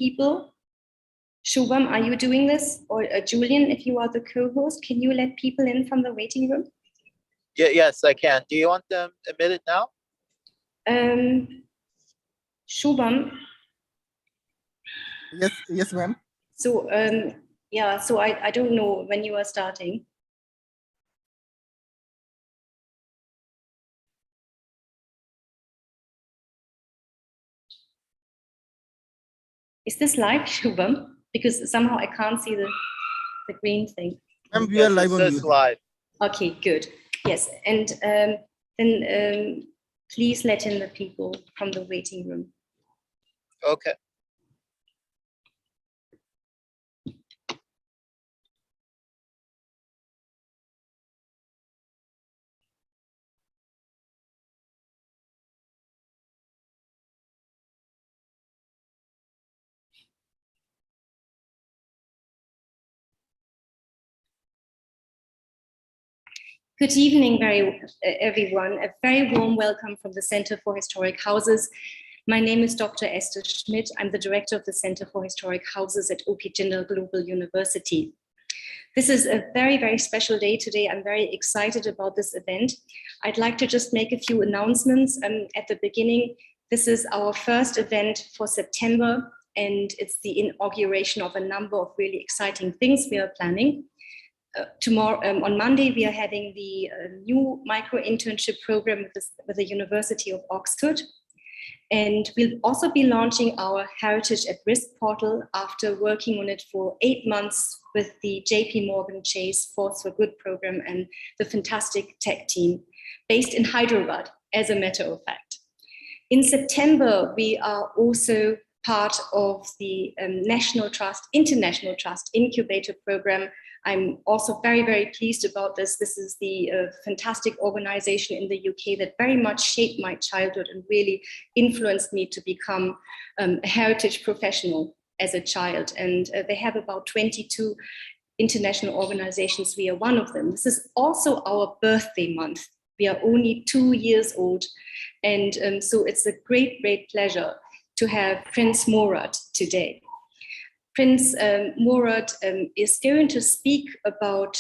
people. Shubham, are you doing this? Or Julian, if you are the co-host, can you let people in from the waiting room? Yeah, yes, I can. Do you want them admitted now? Shubham. Yes, ma'am. So yeah, so I don't know when you are starting. Is this live, Shubham? Because somehow I can't see the green thing. Ma'am, we are live on YouTube. Live. Okay, good. Yes, and then please let in the people from the waiting room. Okay. Good evening, everyone. A very warm welcome from the Center for Historic Houses. My name is Dr. Esther Schmidt. I'm the director of the Center for Historic Houses at OP Jindal Global University. This is a very, very special day today. I'm very excited about this event. I'd like to just make a few announcements at the beginning. This is our first event for September, and it's the inauguration of a number of really exciting things we are planning. Tomorrow, on Monday, we are having the new micro-internship program with the University of Oxford. And we'll also be launching our Heritage at Risk portal after working on it for 8 months with the JP Morgan Chase Force for Good program and the fantastic tech team based in Hyderabad, as a matter of fact. In September, we are also part of the International Trust Incubator Program. I'm also very, very pleased about this. This is the fantastic organization in the UK that very much shaped my childhood and really influenced me to become a heritage professional as a child. And they have about 22 international organizations. We are one of them. This is also our birthday month. We are only 2 years old. And so it's a great, great pleasure to have Prince Murad today. Prince Murad is going to speak about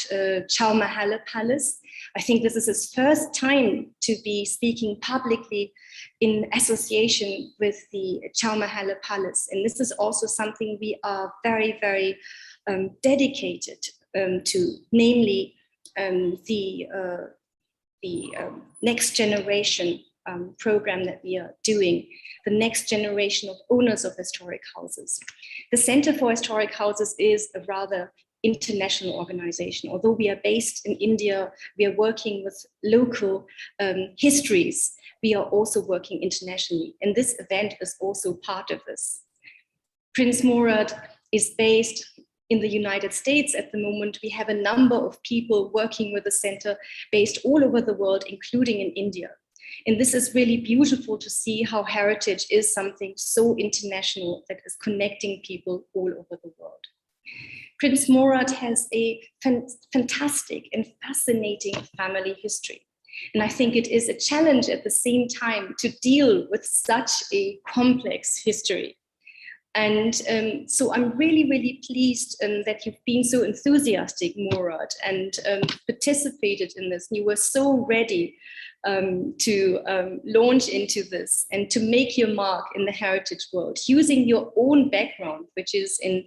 Chowmahalla Palace. I think this is his first time to be speaking publicly in association with the Chowmahalla Palace. And this is also something we are very, very dedicated to, namely the next generation program that we are doing, the next generation of owners of historic houses. The Center for Historic Houses is a rather international organization. Although we are based in India, we are working with local histories. We are also working internationally, and this event is also part of this. Prince Murad is based in the United States at the moment. We have a number of people working with the center based all over the world, including in India. And this is really beautiful to see how heritage is something so international that is connecting people all over the world. Prince Murad has a fantastic and fascinating family history. And I think it is a challenge at the same time to deal with such a complex history. And so I'm really, really pleased that you've been so enthusiastic, Murad, and participated in this. You were so ready to launch into this and to make your mark in the heritage world, using your own background, which is in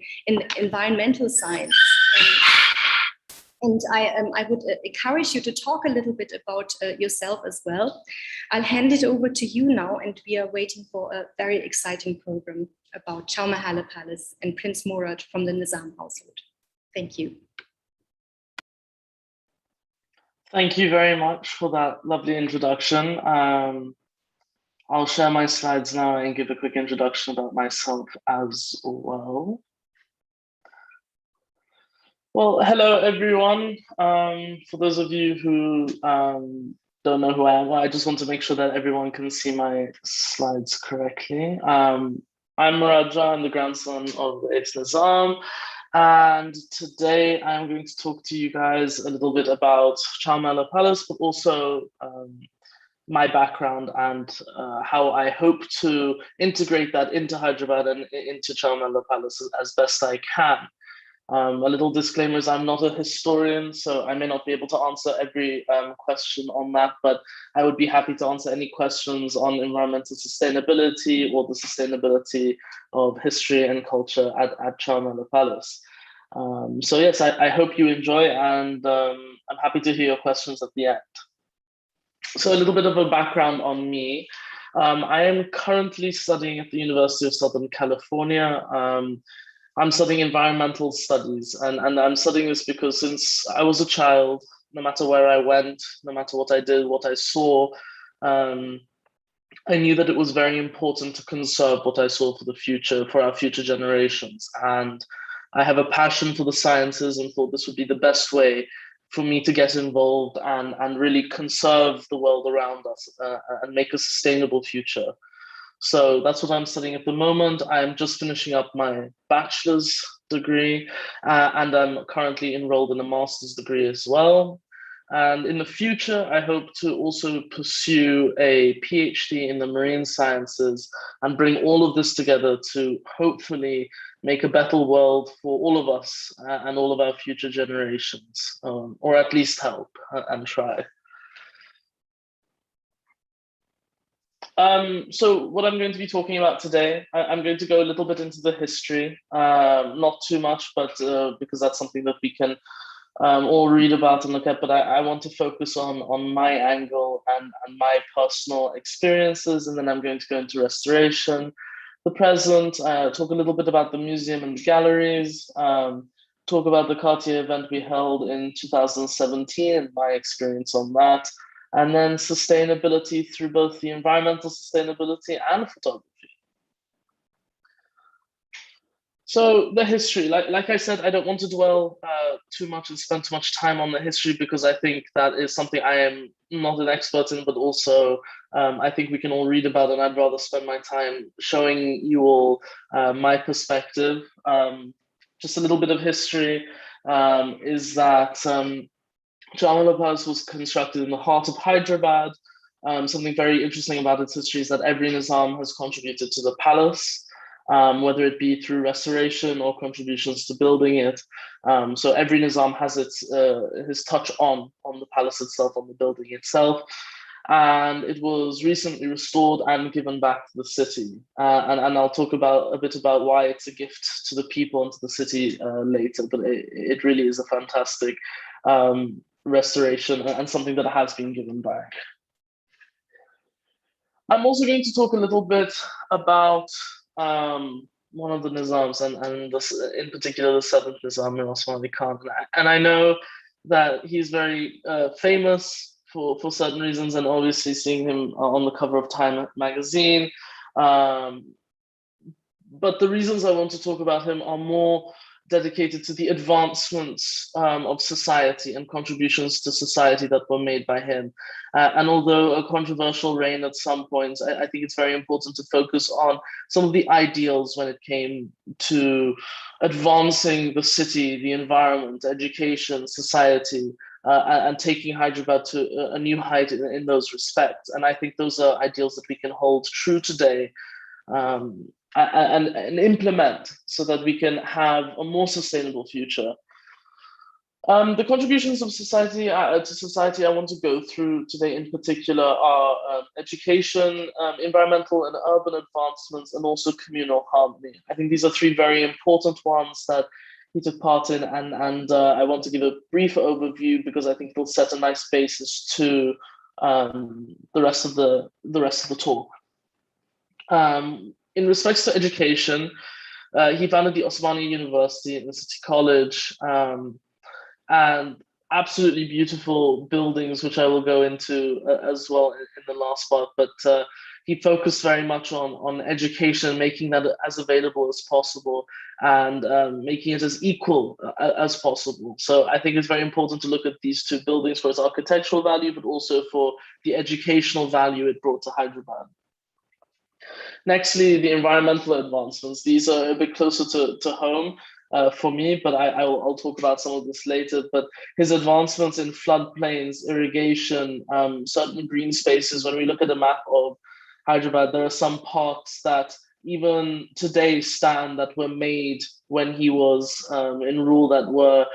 environmental science. And I would encourage you to talk a little bit about yourself as well. I'll hand it over to you now, and we are waiting for a very exciting program about Chowmahalla Palace and Prince Murad from the Nizam household. Thank you. Thank you very much for that lovely introduction. I'll share my slides now and give a quick introduction about myself as well. Well, hello everyone. For those of you who don't know who I am, I just want to make sure that everyone can see my slides correctly. I'm Muraja, I'm the grandson of its Nizam, and today I'm going to talk to you guys a little bit about Chowmahalla Palace, but also my background and how I hope to integrate that into Hyderabad and into Chowmahalla Palace as best I can. A little disclaimer is I'm not a historian, so I may not be able to answer every question on that, but I would be happy to answer any questions on environmental sustainability or the sustainability of history and culture at Chowmahalla Palace. So yes, I hope you enjoy, and I'm happy to hear your questions at the end. So a little bit of a background on me. I am currently studying at the University of Southern California. I'm studying environmental studies, and I'm studying this because since I was a child, no matter where I went, no matter what I did, what I saw, I knew that it was very important to conserve what I saw for the future, for our future generations. And I have a passion for the sciences and thought this would be the best way for me to get involved and really conserve the world around us and make a sustainable future. So that's what I'm studying at the moment. I'm just finishing up my bachelor's degree and I'm currently enrolled in a master's degree as well. And in the future, I hope to also pursue a PhD in the marine sciences and bring all of this together to hopefully make a better world for all of us and all of our future generations, or at least help and try. So what I'm going to be talking about today, I'm going to go a little bit into the history, not too much, but because that's something that we can all read about and look at, but I want to focus on my angle and my personal experiences, and then I'm going to go into restoration, the present, talk a little bit about the museum and galleries, talk about the Cartier event we held in 2017 and my experience on that, and then sustainability through both the environmental sustainability and photography. So the history, like I said, I don't want to dwell too much and spend too much time on the history because I think that is something I am not an expert in, but also I think we can all read about, and I'd rather spend my time showing you all my perspective. Just a little bit of history is that Chowmahalla Palace was constructed in the heart of Hyderabad. Something very interesting about its history is that every Nizam has contributed to the palace. Whether it be through restoration or contributions to building it. So every Nizam has his touch on the palace itself, on the building itself. And it was recently restored and given back to the city. And I'll talk a bit about why it's a gift to the people and to the city later, but it really is a fantastic restoration and something that has been given back. I'm also going to talk a little bit about one of the Nizams, and in particular the seventh Nizam, Osmani Khan. And I know that he's very famous for certain reasons, and obviously seeing him on the cover of Time magazine. But the reasons I want to talk about him are more dedicated to the advancements of society and contributions to society that were made by him. And although a controversial reign at some points, I think it's very important to focus on some of the ideals when it came to advancing the city, the environment, education, society, and taking Hyderabad to a new height in those respects. And I think those are ideals that we can hold true today and implement so that we can have a more sustainable future. The contributions of society to society I want to go through today in particular are education, environmental and urban advancements, and also communal harmony. I think these are three very important ones that he took part in, and I want to give a brief overview because I think it'll set a nice basis to the rest of the talk. In respects to education, he founded the Osmani University in the City College, and absolutely beautiful buildings, which I will go into as well in the last part. But he focused very much on education, making that as available as possible, and making it as equal as possible. So I think it's very important to look at these two buildings for its architectural value, but also for the educational value it brought to Hyderabad. Nextly, the environmental advancements. These are a bit closer to home. for me, but I'll talk about some of this later. But his advancements in floodplains, irrigation, certain green spaces. When we look at the map of Hyderabad, there are some parks that even today stand that were made when he was in rule, that were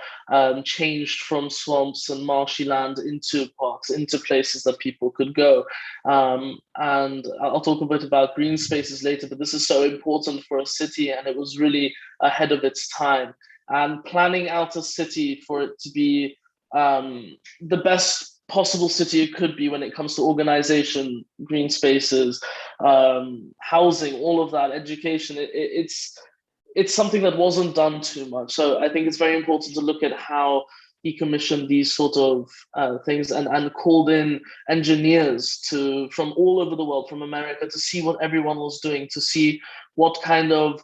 changed from swamps and marshy land into parks, into places that people could go. And I'll talk a bit about green spaces later, but this is so important for a city, and it was really ahead of its time. And planning out a city for it to be the best possible city it could be when it comes to organization, green spaces, housing, all of that, education, it's something that wasn't done too much. So I think it's very important to look at how he commissioned these sort of things and called in engineers from all over the world, from America, to see what everyone was doing, to see what kind of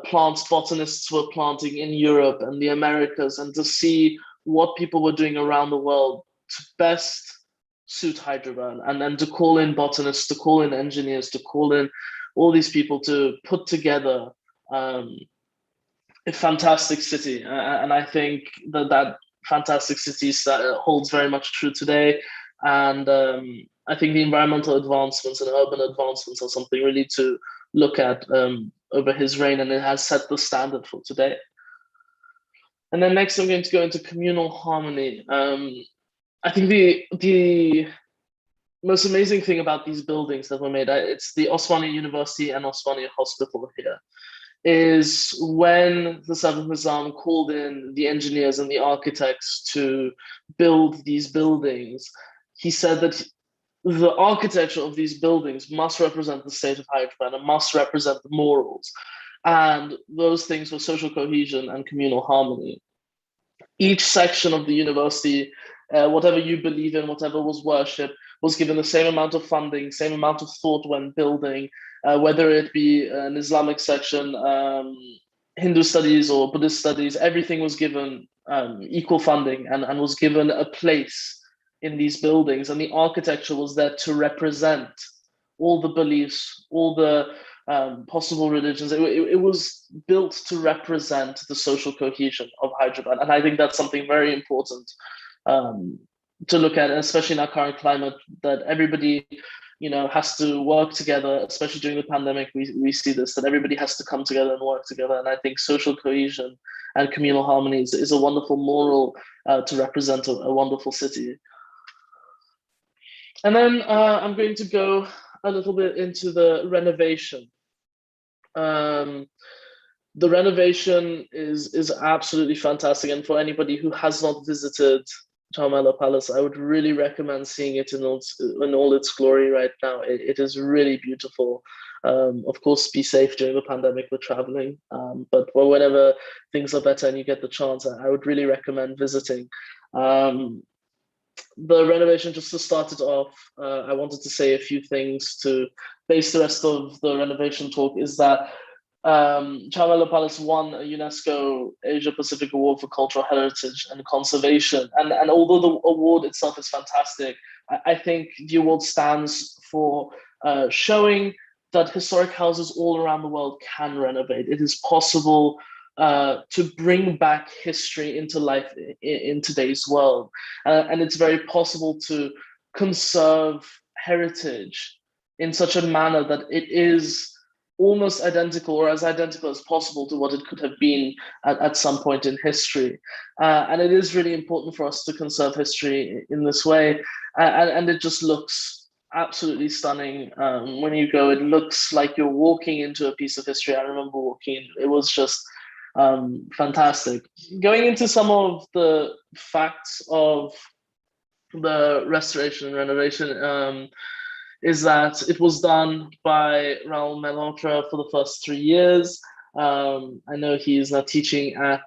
plants botanists were planting in Europe and the Americas, and to see what people were doing around the world to best suit Hyderabad, and then to call in botanists, to call in engineers, to call in all these people to put together a fantastic city. And I think that fantastic city holds very much true today. And I think the environmental advancements and urban advancements are something really to look at over his reign, and it has set the standard for today. And then next I'm going to go into communal harmony. I think the most amazing thing about these buildings that were made, it's the Osmania University and Osmania Hospital here, is when the seventh Nizam called in the engineers and the architects to build these buildings, he said that the architecture of these buildings must represent the state of Hyderabad and must represent the morals. And those things were social cohesion and communal harmony. Each section of the university, whatever you believe in, whatever was worshipped, was given the same amount of funding, same amount of thought when building, whether it be an Islamic section, Hindu studies or Buddhist studies, everything was given equal funding and was given a place in these buildings. And the architecture was there to represent all the beliefs, all the possible religions. It was built to represent the social cohesion of Hyderabad. And I think that's something very important to look at, especially in our current climate, that everybody, has to work together, especially during the pandemic. We see this, that everybody has to come together and work together. And I think social cohesion and communal harmony is a wonderful moral to represent a wonderful city. And then I'm going to go a little bit into the renovation. The renovation is absolutely fantastic. And for anybody who has not visited Chowmahalla Palace, I would really recommend seeing it in all its glory right now. It is really beautiful. Of course, be safe during the pandemic with traveling. But whenever things are better and you get the chance, I would really recommend visiting. The renovation, just to start it off, I wanted to say a few things to base the rest of the renovation talk, is that Chowmahalla Palace won a UNESCO Asia Pacific Award for Cultural Heritage and Conservation. And although the award itself is fantastic, I think the award stands for showing that historic houses all around the world can renovate. It is possible to bring back history into life in today's world. And it's very possible to conserve heritage in such a manner that it is almost identical, or as identical as possible, to what it could have been at some point in history. And it is really important for us to conserve history in this way. And it just looks absolutely stunning. When you go, it looks like you're walking into a piece of history. I remember walking in, it was just fantastic. Going into some of the facts of the restoration and renovation, is that it was done by Raul Malhotra for the first 3 years. I know he is now teaching at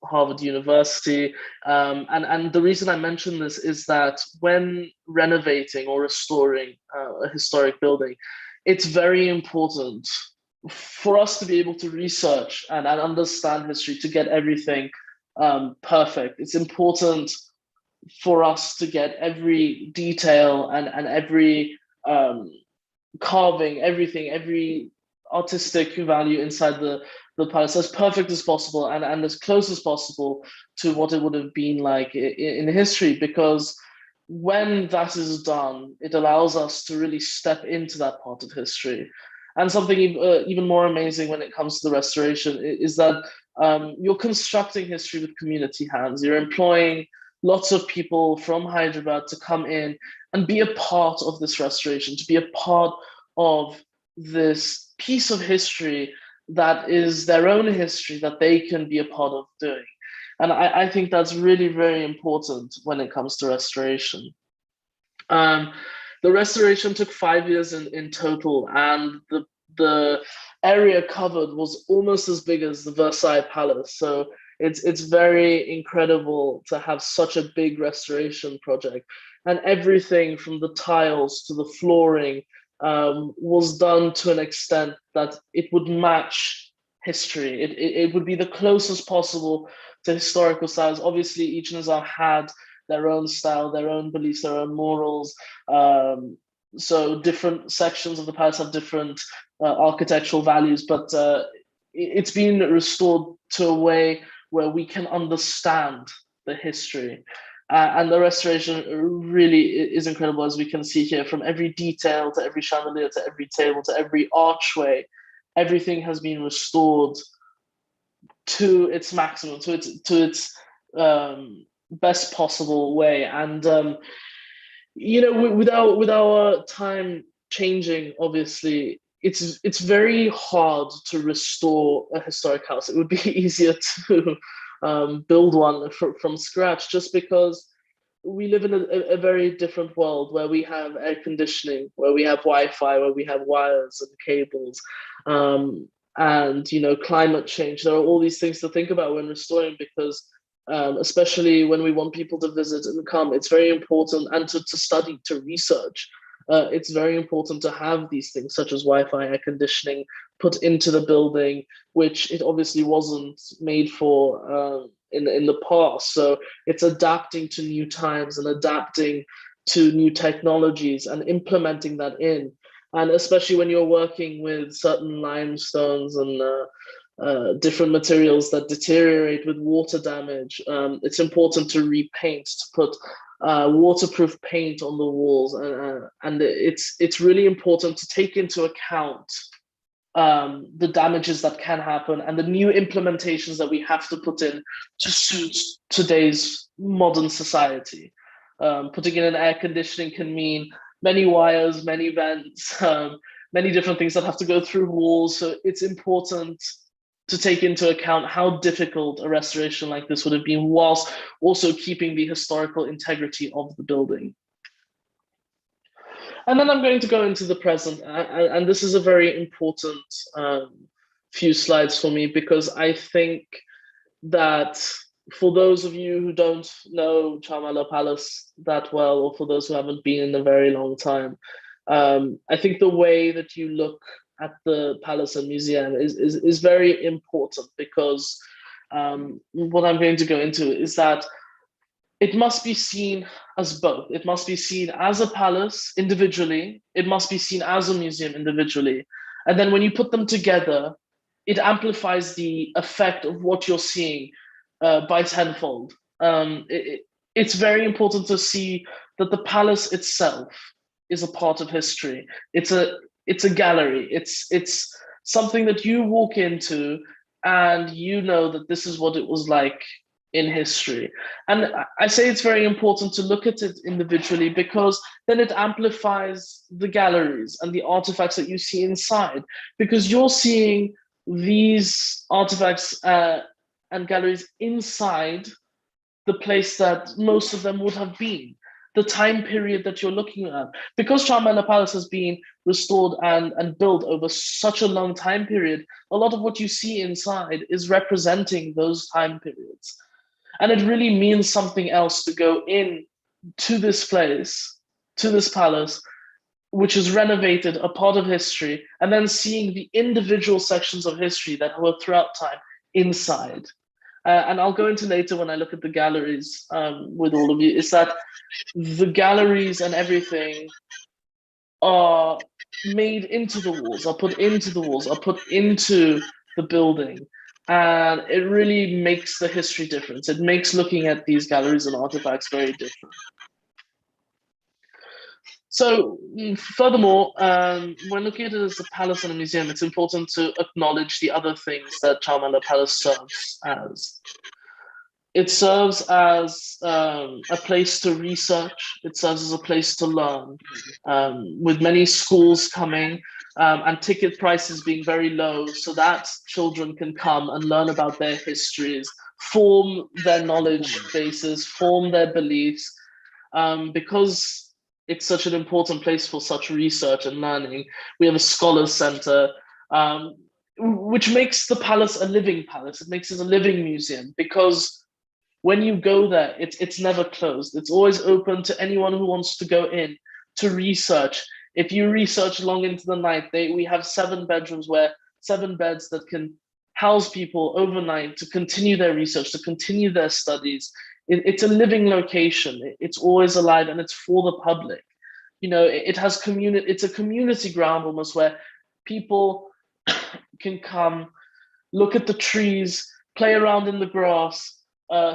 Harvard University. And the reason I mention this is that when renovating or restoring a historic building, it's very important for us to be able to research and understand history, to get everything perfect. It's important for us to get every detail and every carving, everything, every artistic value inside the the palace as perfect as possible and as close as possible to what it would have been like in history, because when that is done, it allows us to really step into that part of history. And something even more amazing when it comes to the restoration is that you're constructing history with community hands. You're employing lots of people from Hyderabad to come in and be a part of this restoration, to be a part of this piece of history that is their own history that they can be a part of doing. And I think that's really very important when it comes to restoration. The restoration took 5 years in total, and the area covered was almost as big as the Versailles Palace. So it's very incredible to have such a big restoration project. And everything from the tiles to the flooring was done to an extent that it would match history. It would be the closest possible to historical styles. Obviously, each Nizam had their own style, their own beliefs, their own morals. So different sections of the palace have different architectural values, but it's been restored to a way where we can understand the history. And the restoration really is incredible, as we can see here, from every detail to every chandelier to every table to every archway. Everything has been restored to its maximum, to its best possible way. And with our time changing, obviously, it's very hard to restore a historic house. It would be easier to build one from scratch, just because we live in a very different world where we have air conditioning, where we have Wi-Fi, where we have wires and cables, and climate change. There are all these things to think about when restoring, because especially when we want people to visit and come, it's very important, and to study, to research. It's very important to have these things such as Wi-Fi, air conditioning put into the building, which it obviously wasn't made for in the past. So it's adapting to new times and adapting to new technologies and implementing that in. And especially when you're working with certain limestones and different materials that deteriorate with water damage, it's important to repaint, to put waterproof paint on the walls, and it's really important to take into account the damages that can happen and the new implementations that we have to put in to suit today's modern society. Putting in an air conditioning can mean many wires, many vents, many different things that have to go through walls. So it's important to take into account how difficult a restoration like this would have been, whilst also keeping the historical integrity of the building. And then I'm going to go into the present, and this is a very important few slides for me, because I think that for those of you who don't know Chowmahalla Palace that well, or for those who haven't been in a very long time, I think the way that you look at the palace and museum is very important, because what I'm going to go into is that it must be seen as both. It must be seen as a palace individually. It must be seen as a museum individually. And then when you put them together, it amplifies the effect of what you're seeing by tenfold. It's very important to see that the palace itself is a part of history. It's a gallery. It's something that you walk into and you know that this is what it was like in history. And I say it's very important to look at it individually, because then it amplifies the galleries and the artifacts that you see inside, because you're seeing these artifacts and galleries inside the place that most of them would have been, the time period that you're looking at. Because Chowmahalla Palace has been restored and built over such a long time period, a lot of what you see inside is representing those time periods. And it really means something else to go in to this place, to this palace, which is renovated, a part of history, and then seeing the individual sections of history that were throughout time inside. And I'll go into later when I look at the galleries with all of you, is that the galleries and everything are made into the walls, are put into the walls, are put into the building. And it really makes the history difference. It makes looking at these galleries and artifacts very different. So furthermore, when looking at it as a palace and a museum, it's important to acknowledge the other things that Chowmahalla Palace serves as. It serves as a place to research. It serves as a place to learn, with many schools coming and ticket prices being very low so that children can come and learn about their histories, form their knowledge bases, form their beliefs, because it's such an important place for such research and learning. We have a scholars center, which makes the palace a living palace. It makes it a living museum, because when you go there, it's never closed. It's always open to anyone who wants to go in to research. If you research long into the night, we have 7 bedrooms where 7 beds that can house people overnight to continue their research, to continue their studies. It's a living location. It's always alive, and it's for the public. You know, it has community. It's a community ground almost, where people can come, look at the trees, play around in the grass,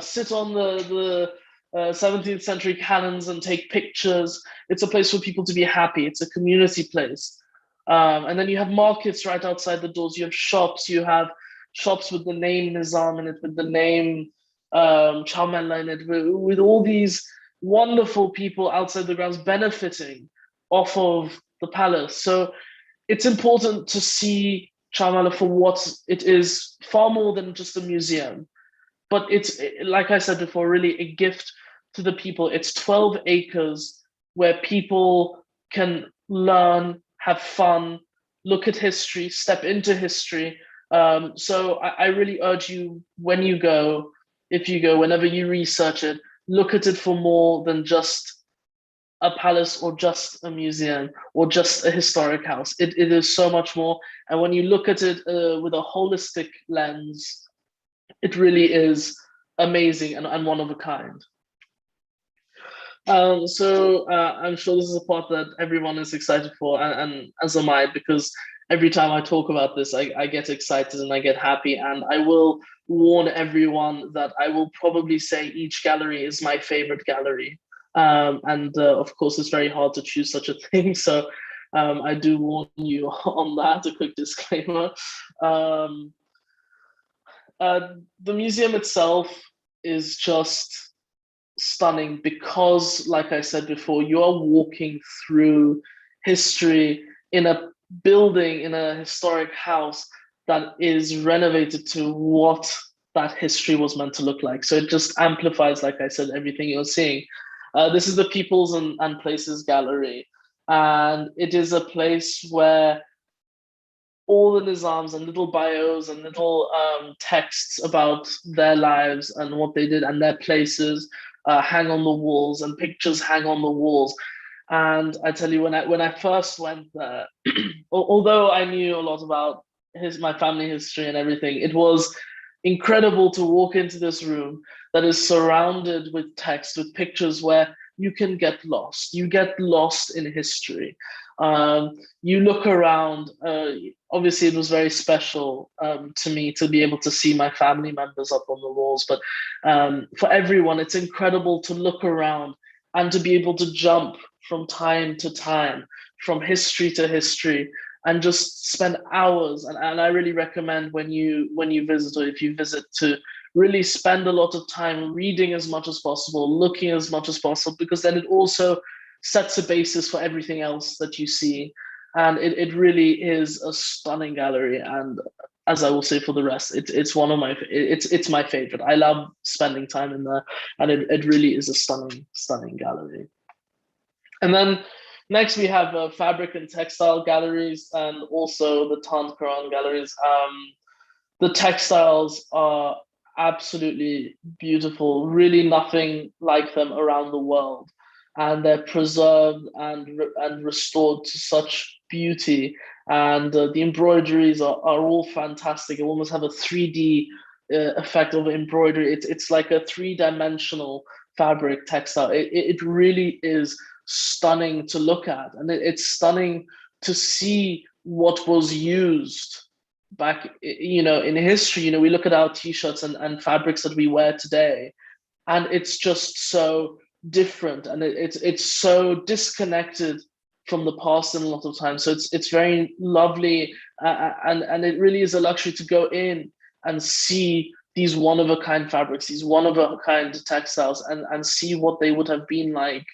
sit on the 17th century cannons and take pictures. It's a place for people to be happy. It's a community place. And then you have markets right outside the doors. You have shops. You have shops with the name Nizam in it, with the name Chowmahalla in it, with all these wonderful people outside the grounds benefiting off of the palace. So it's important to see Chowmahalla for what it is, far more than just a museum. But it's, like I said before, really a gift to the people. It's 12 acres where people can learn, have fun, look at history, step into history. So I really urge you, when you go, if you go, whenever you research it, look at it for more than just a palace or just a museum or just a historic house. It is so much more. And when you look at it with a holistic lens, it really is amazing and one of a kind. So I'm sure this is a part that everyone is excited for, and as am I, because every time I talk about this, I get excited and I get happy. And I will warn everyone that I will probably say each gallery is my favorite gallery. Of course, it's very hard to choose such a thing. So I do warn you on that, a quick disclaimer. The museum itself is just stunning because, like I said before, you are walking through history in a building, in a historic house that is renovated to what that history was meant to look like. So it just amplifies, like I said, everything you're seeing. This is the Peoples and Places Gallery, and it is a place where all the Nizams and little bios and little texts about their lives and what they did and their places hang on the walls, and pictures hang on the walls. And I tell you, when I first went there, although I knew a lot about my family history and everything, it was incredible to walk into this room that is surrounded with text, with pictures, where you can get lost. You get lost in history. You look around. Obviously, it was very special to me to be able to see my family members up on the walls. But for everyone, it's incredible to look around and to be able to jump from time to time, from history to history, and just spend hours. And I really recommend when you visit, or if you visit, to really spend a lot of time reading as much as possible, looking as much as possible, because then it also sets a basis for everything else that you see. And it really is a stunning gallery. And as I will say for the rest, it's one of it's my favorite. I love spending time in there, and it really is a stunning gallery. And then next we have fabric and textile galleries, and also the Tankaran galleries. The textiles are absolutely beautiful, really nothing like them around the world. And they're preserved and restored to such beauty. And the embroideries are all fantastic. It almost have a 3D effect of embroidery. It's like a 3-dimensional fabric textile. It really is stunning to look at. And it's stunning to see what was used back, in history, we look at our t-shirts and fabrics that we wear today, and it's just so different, and it's so disconnected from the past in a lot of times. So it's very lovely, and it really is a luxury to go in and see these one-of-a-kind fabrics, these one-of-a-kind textiles, and see what they would have been like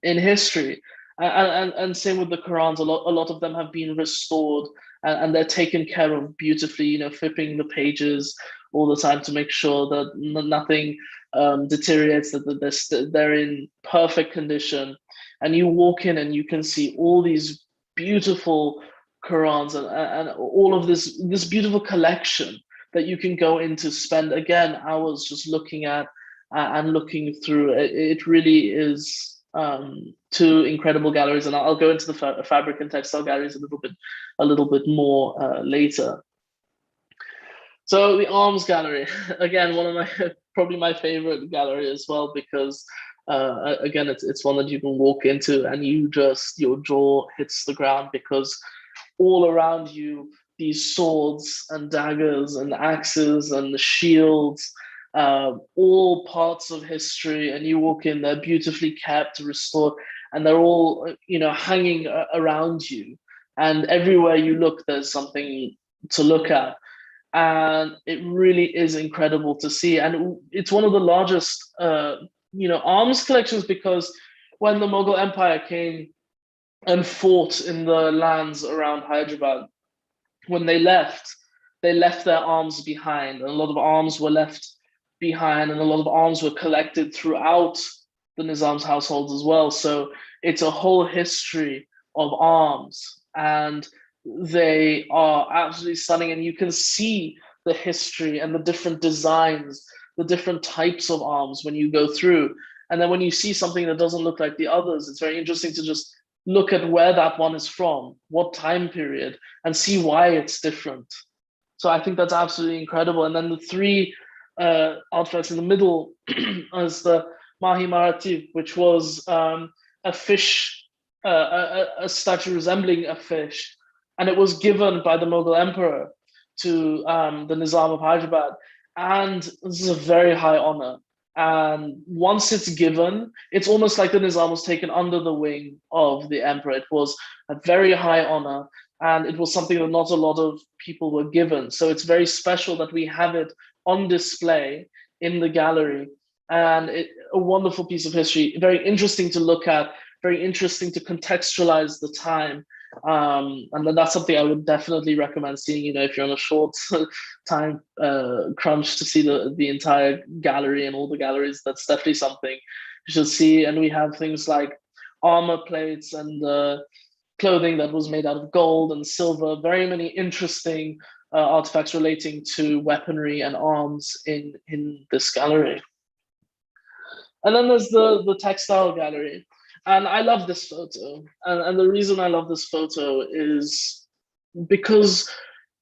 in history. And same with the Qurans. A lot of them have been restored, and they're taken care of beautifully, flipping the pages all the time to make sure that nothing deteriorates, that they're in perfect condition. And you walk in and you can see all these beautiful Qurans and all of this beautiful collection that you can go in to spend, again, hours just looking at and looking through. It really is two incredible galleries, and I'll go into the fabric and textile galleries a little bit more later. So the arms gallery, again, one of probably my favorite gallery as well, because again, it's one that you can walk into and your jaw hits the ground, because all around you, these swords and daggers and axes and the shields, all parts of history, and you walk in, they're beautifully kept, restored, and they're all, hanging around you. And everywhere you look, there's something to look at. And it really is incredible to see. And it's one of the largest, arms collections, because when the Mughal Empire came and fought in the lands around Hyderabad, when they left their arms behind, and a lot of arms were left behind, and a lot of arms were collected throughout the Nizam's households as well. So it's a whole history of arms, and they are absolutely stunning. And you can see the history and the different designs, the different types of arms when you go through. And then when you see something that doesn't look like the others, it's very interesting to just look at where that one is from, what time period, and see why it's different. So I think that's absolutely incredible. And then the three artifacts in the middle is the Mahi Marathi, which was a fish, a statue resembling a fish. And it was given by the Mughal emperor to the Nizam of Hyderabad. And this is a very high honor. And once it's given, it's almost like the Nizam was taken under the wing of the emperor. It was a very high honor, and it was something that not a lot of people were given. So it's very special that we have it on display in the gallery. And a wonderful piece of history, very interesting to look at, very interesting to contextualize the time. And then that's something I would definitely recommend seeing, if you're on a short time crunch, to see the entire gallery and all the galleries. That's definitely something you should see. And we have things like armor plates and clothing that was made out of gold and silver, very many interesting artifacts relating to weaponry and arms in this gallery. And then there's the textile gallery. And I love this photo. And the reason I love this photo is because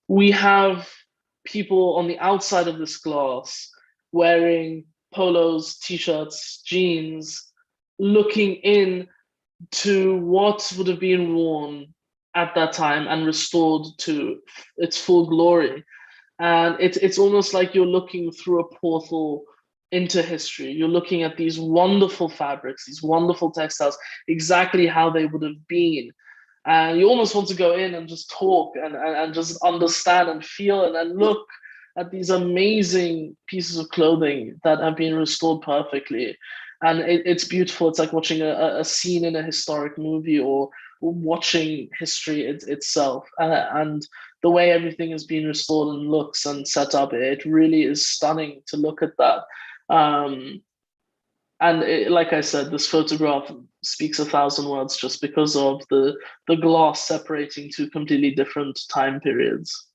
we have people on the outside of this glass wearing polos, t-shirts, jeans, looking in to what would have been worn at that time and restored to its full glory. And it's almost like you're looking through a portal into history. You're looking at these wonderful fabrics, these wonderful textiles, exactly how they would have been. And you almost want to go in and just talk and just understand and feel and look at these amazing pieces of clothing that have been restored perfectly. And it's beautiful. It's like watching a scene in a historic movie, or watching history itself. And the way everything has been restored and looks and set up, it really is stunning to look at that. Like I said, this photograph speaks 1,000 words just because of the glass separating two completely different time periods.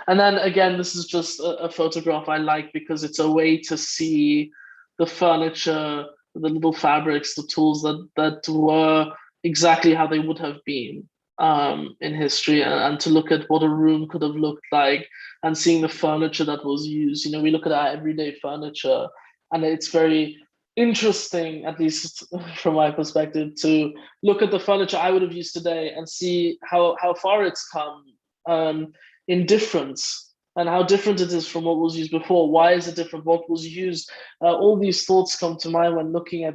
And then again, this is just a photograph I like because it's a way to see the furniture, the little fabrics, the tools that were exactly how they would have been in history, and to look at what a room could have looked like, and seeing the furniture that was used. We look at our everyday furniture, and it's very interesting, at least from my perspective, to look at the furniture I would have used today and see how far it's come in difference and how different it is from what was used before. Why is it different? What was used? All these thoughts come to mind when looking at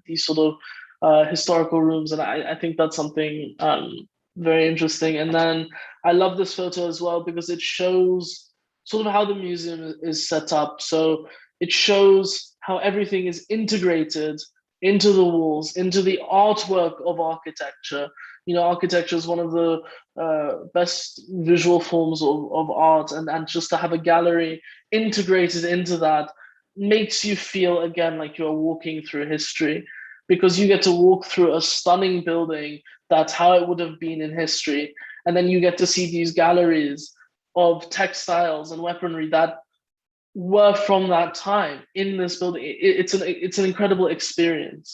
these sort of historical rooms, and I think that's something very interesting. And then I love this photo as well because it shows sort of how the museum is set up. So it shows how everything is integrated into the walls, into the artwork of architecture. You know, architecture is one of the best visual forms of art, and just to have a gallery integrated into that makes you feel, again, like you're walking through history, because you get to walk through a stunning building that's how it would have been in history. And then you get to see these galleries of textiles and weaponry that were from that time in this building. It's an incredible experience.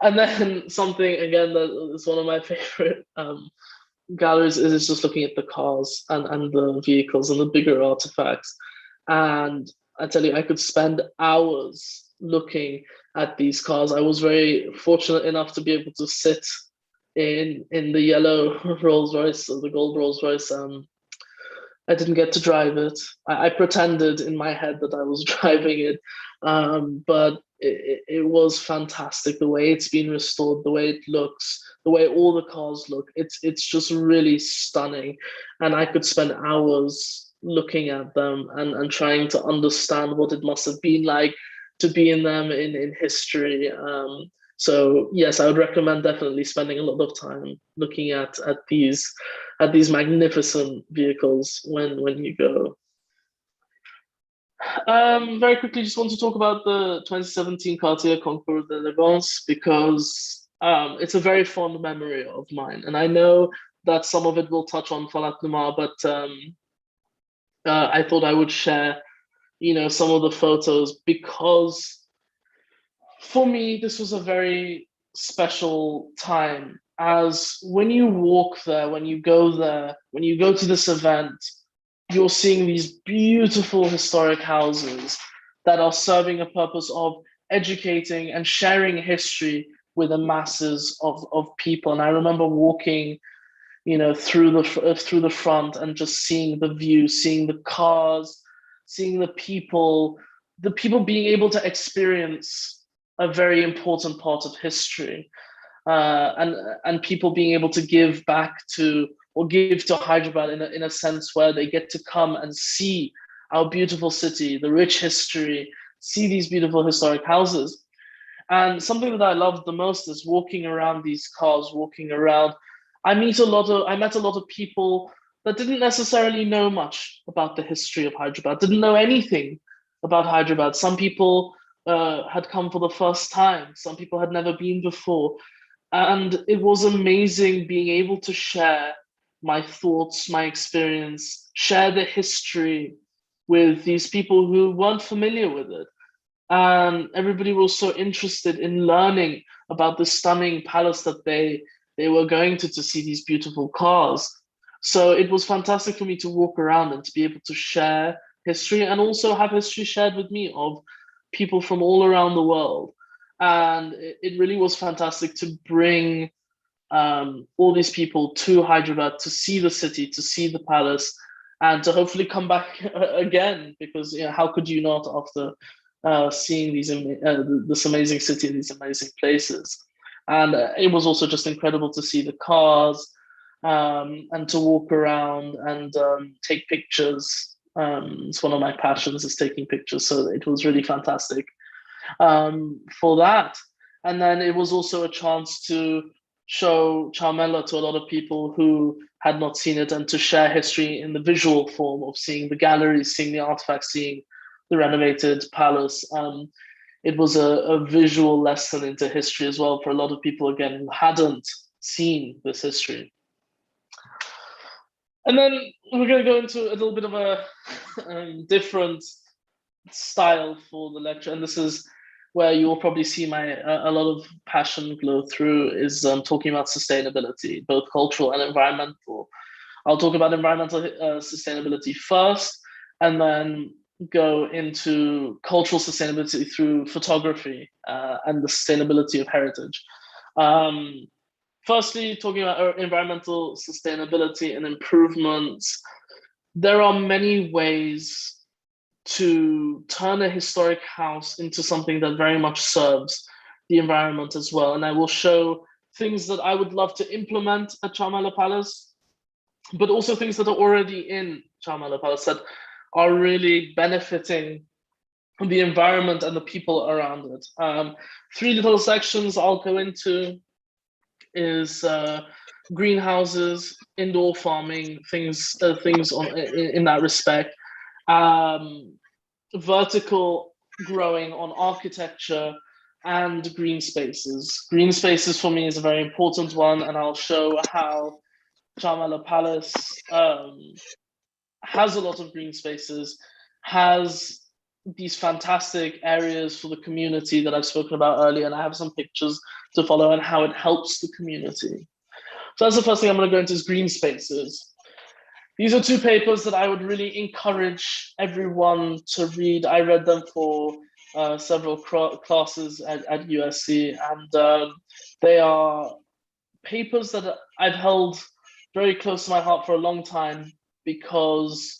And then something, again, that is one of my favorite galleries is just looking at the cars and the vehicles and the bigger artifacts. And I tell you, I could spend hours looking at these cars. I was very fortunate enough to be able to sit in the yellow Rolls Royce, or the gold Rolls Royce. I didn't get to drive it. I pretended in my head that I was driving it, but it was fantastic. The way it's been restored, the way it looks, the way all the cars look, it's just really stunning. And I could spend hours looking at them and trying to understand what it must have been like to be in them in history. So yes, I would recommend definitely spending a lot of time looking at these magnificent vehicles when you go. Very quickly, just want to talk about the 2017 Cartier Concours d'Elegance, because it's a very fond memory of mine, and I know that some of it will touch on Falat Nouma, but I thought I would share, some of the photos, because for me, this was a very special time, as when you walk there, when you go to this event, you're seeing these beautiful historic houses that are serving a purpose of educating and sharing history with the masses of people. And I remember walking, through the front and just seeing the view, seeing the cars, seeing the people being able to experience a very important part of history, and people being able to give back to, or give to Hyderabad in a sense where they get to come and see our beautiful city, the rich history, see these beautiful historic houses. And something that I loved the most is walking around these cars, walking around. I met a lot of people that didn't necessarily know much about the history of Hyderabad, didn't know anything about Hyderabad. Some people had come for the first time. Some people had never been before. And it was amazing being able to share my thoughts, my experience, share the history with these people who weren't familiar with it. And everybody was so interested in learning about the stunning palace that they were going to see these beautiful cars. So it was fantastic for me to walk around and to be able to share history, and also have history shared with me of people from all around the world. And it really was fantastic to bring all these people to Hyderabad to see the city, to see the palace, and to hopefully come back again, because how could you not after seeing this amazing city and these amazing places. And it was also just incredible to see the cars, and to walk around and take pictures. It's one of my passions, is taking pictures, so it was really fantastic for that. And then it was also a chance to show Chowmahalla to a lot of people who had not seen it, and to share history in the visual form of seeing the galleries, seeing the artifacts, seeing the renovated palace. It was a visual lesson into history as well for a lot of people, again, who hadn't seen this history. And then we're going to go into a little bit of a different style for the lecture, and this is where you will probably see a lot of passion glow through, is talking about sustainability, both cultural and environmental. I'll talk about environmental sustainability first, and then go into cultural sustainability through photography and the sustainability of heritage. Firstly, talking about environmental sustainability and improvements, there are many ways to turn a historic house into something that very much serves the environment as well. And I will show things that I would love to implement at Chowmahalla Palace, but also things that are already in Chowmahalla Palace that are really benefiting the environment and the people around it. 3 little sections I'll go into is greenhouses, indoor farming, things in that respect. Vertical growing on architecture and green spaces. Green spaces for me is a very important one, and I'll show how Chowmahalla Palace has a lot of green spaces, has these fantastic areas for the community that I've spoken about earlier, and I have some pictures to follow and how it helps the community. So that's the first thing I'm going to go into is green spaces. These are 2 papers that I would really encourage everyone to read. I read them for several classes at USC, and they are papers that I've held very close to my heart for a long time, because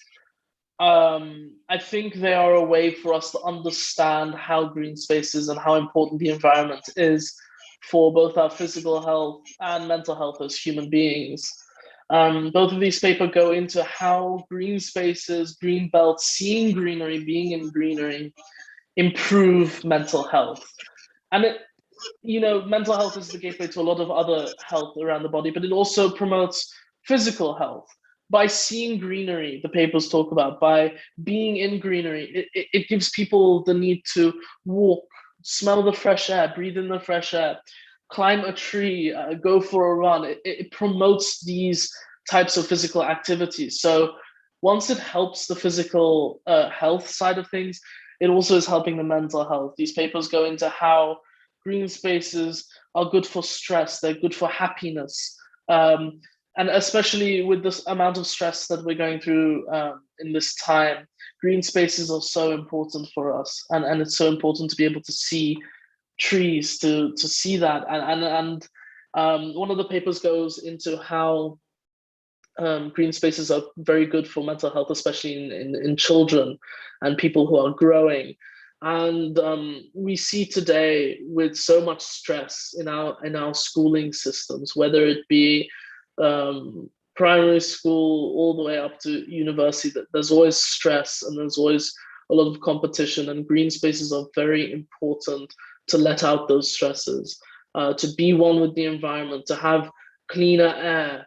I think they are a way for us to understand how green spaces and how important the environment is for both our physical health and mental health as human beings. Both of these papers go into how green spaces, green belts, seeing greenery, being in greenery, improve mental health. And mental health is the gateway to a lot of other health around the body, but it also promotes physical health. By seeing greenery, the papers talk about, by being in greenery, it gives people the need to walk, smell the fresh air, breathe in the fresh air, climb a tree, go for a run. It promotes these types of physical activities. So once it helps the physical health side of things, it also is helping the mental health. These papers go into how green spaces are good for stress, they're good for happiness. And especially with this amount of stress that we're going through in this time, green spaces are so important for us. And it's so important to be able to see trees, to see that. And one of the papers goes into how green spaces are very good for mental health, especially in children and people who are growing. And we see today with so much stress in our schooling systems, whether it be primary school all the way up to university, that there's always stress and there's always a lot of competition, and green spaces are very important to let out those stresses, to be one with the environment, to have cleaner air.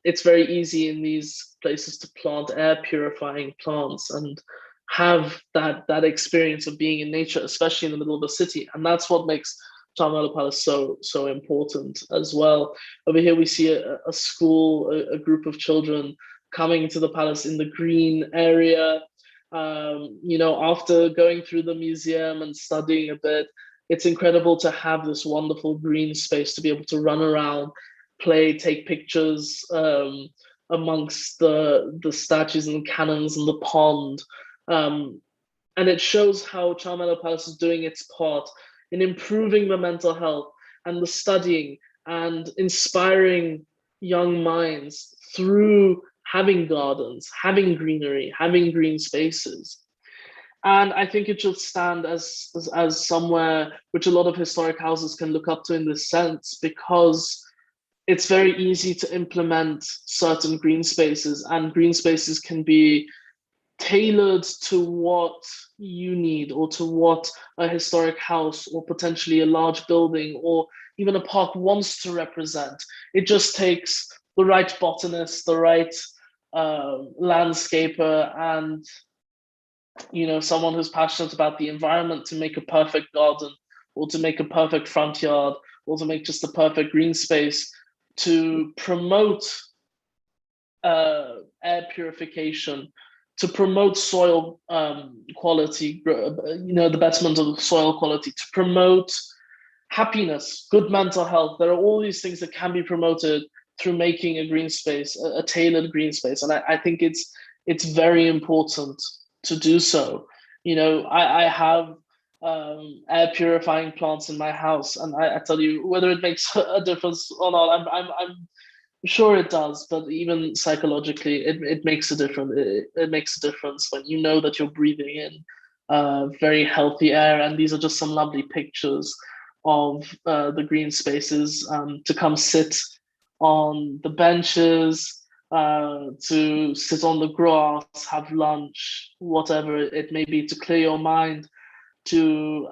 It's very easy in these places to plant air purifying plants and have that experience of being in nature, especially in the middle of a city. And that's what makes Chowmahalla Palace so important as well. Over here we see a school, a group of children coming to the palace in the green area. After going through the museum and studying a bit, it's incredible to have this wonderful green space to be able to run around, play, take pictures amongst the statues and cannons and the pond. And it shows how Chowmahalla Palace is doing its part in improving the mental health and the studying and inspiring young minds through having gardens, having greenery, having green spaces. And I think it should stand as somewhere which a lot of historic houses can look up to in this sense, because it's very easy to implement certain green spaces, and green spaces can be tailored to what you need, or to what a historic house or potentially a large building or even a park wants to represent. It just takes the right botanist, the right landscaper, and someone who's passionate about the environment to make a perfect garden, or to make a perfect front yard, or to make just a perfect green space to promote air purification, to promote soil quality, the betterment of soil quality, to promote happiness, good mental health. There are all these things that can be promoted through making a green space, a tailored green space. And I think it's very important to do so. I have air purifying plants in my house, and I tell you, whether it makes a difference or not, I'm sure it does. But even psychologically, it makes a difference. It makes a difference when you know that you're breathing in very healthy air. And these are just some lovely pictures of the green spaces, to come sit on the benches, to sit on the grass, have lunch, whatever it may be, to clear your mind, to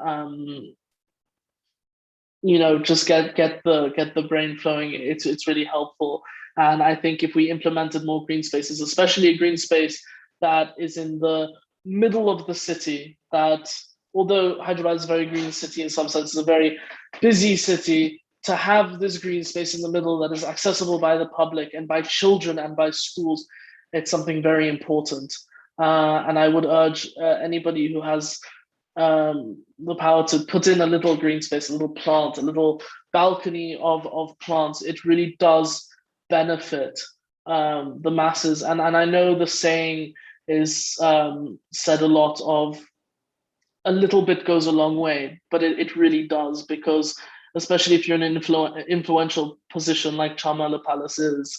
just get the brain flowing. It's really helpful. And I think if we implemented more green spaces, especially a green space that is in the middle of the city, that although Hyderabad is a very green city in some sense, it's a very busy city, to have this green space in the middle that is accessible by the public and by children and by schools, it's something very important. And I would urge anybody who has the power to put in a little green space, a little plant, a little balcony of plants. It really does benefit the masses. And I know the saying is said a lot of, a little bit goes a long way, but it really does, because especially if you're in an influential position like Chowmahalla Palace is,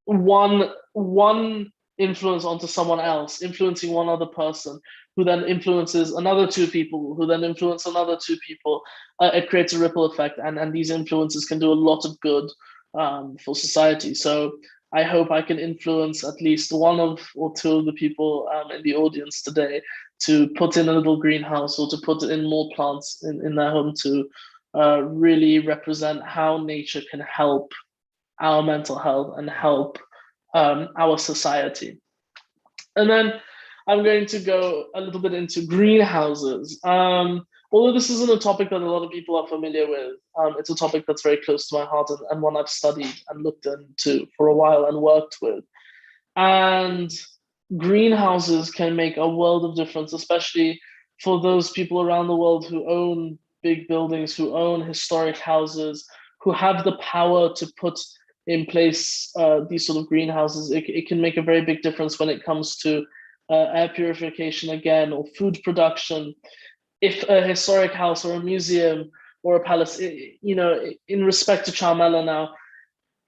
one influence onto someone else, influencing one other person, who then influences another two people, who then influence another two people. It creates a ripple effect, and these influences can do a lot of good for society. So I hope I can influence at least one or two of the people in the audience today to put in a little greenhouse, or to put in more plants in their home, to really represent how nature can help our mental health and help our society. And then I'm going to go a little bit into greenhouses. Although this isn't a topic that a lot of people are familiar with, it's a topic that's very close to my heart, and one I've studied and looked into for a while and worked with. And greenhouses can make a world of difference, especially for those people around the world who own big buildings, who own historic houses, who have the power to put in place these sort of greenhouses. It can make a very big difference when it comes to air purification again, or food production. If a historic house or a museum or a palace, in respect to Chowmahalla now,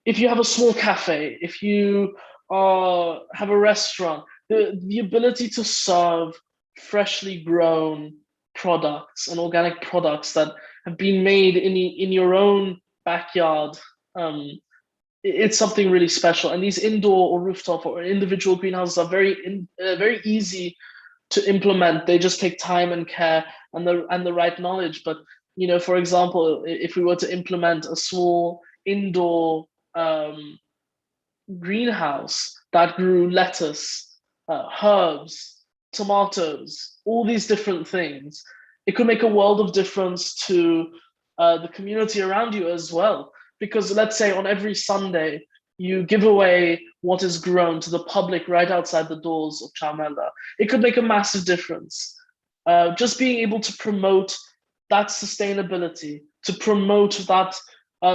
if you have a small cafe, if you have a restaurant, the ability to serve freshly grown products and organic products that have been made in your own backyard, it's something really special. And these indoor or rooftop or individual greenhouses are very easy to implement. They just take time and care and the right knowledge. But for example, if we were to implement a small indoor greenhouse that grew lettuce, herbs, tomatoes, all these different things, it could make a world of difference to the community around you as well. Because let's say on every Sunday, you give away what is grown to the public right outside the doors of Chowmahalla. It could make a massive difference. Just being able to promote that sustainability, to promote that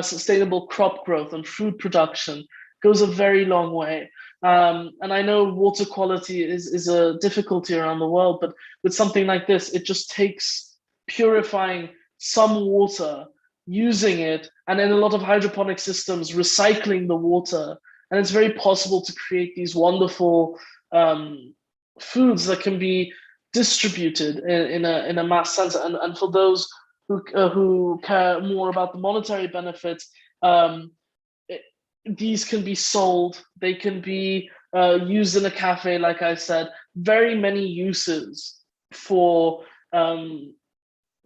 sustainable crop growth and food production goes a very long way. And I know water quality is a difficulty around the world, but with something like this, it just takes purifying some water, using it, and in a lot of hydroponic systems, recycling the water. And it's very possible to create these wonderful foods that can be distributed in a mass sense. And for those who care more about the monetary benefits, these can be sold. They can be used in a cafe, like I said. Very many uses for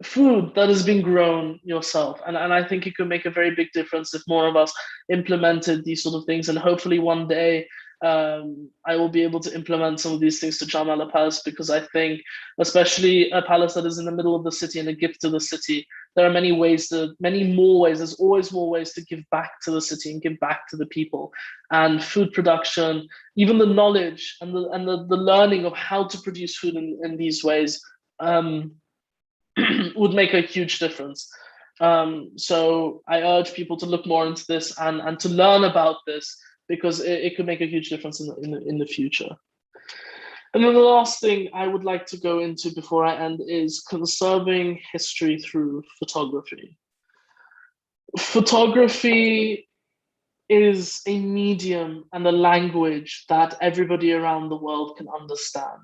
food that has been grown yourself. And I think it could make a very big difference if more of us implemented these sort of things. And hopefully one day I will be able to implement some of these things to Chowmahalla Palace, because I think, especially a palace that is in the middle of the city and a gift to the city, there are many more ways. There's always more ways to give back to the city and give back to the people. And food production, even the knowledge and the learning of how to produce food in these ways would make a huge difference. So I urge people to look more into this and to learn about this, because it could make a huge difference in the future. And then the last thing I would like to go into before I end is conserving history through photography. Photography is a medium and a language that everybody around the world can understand.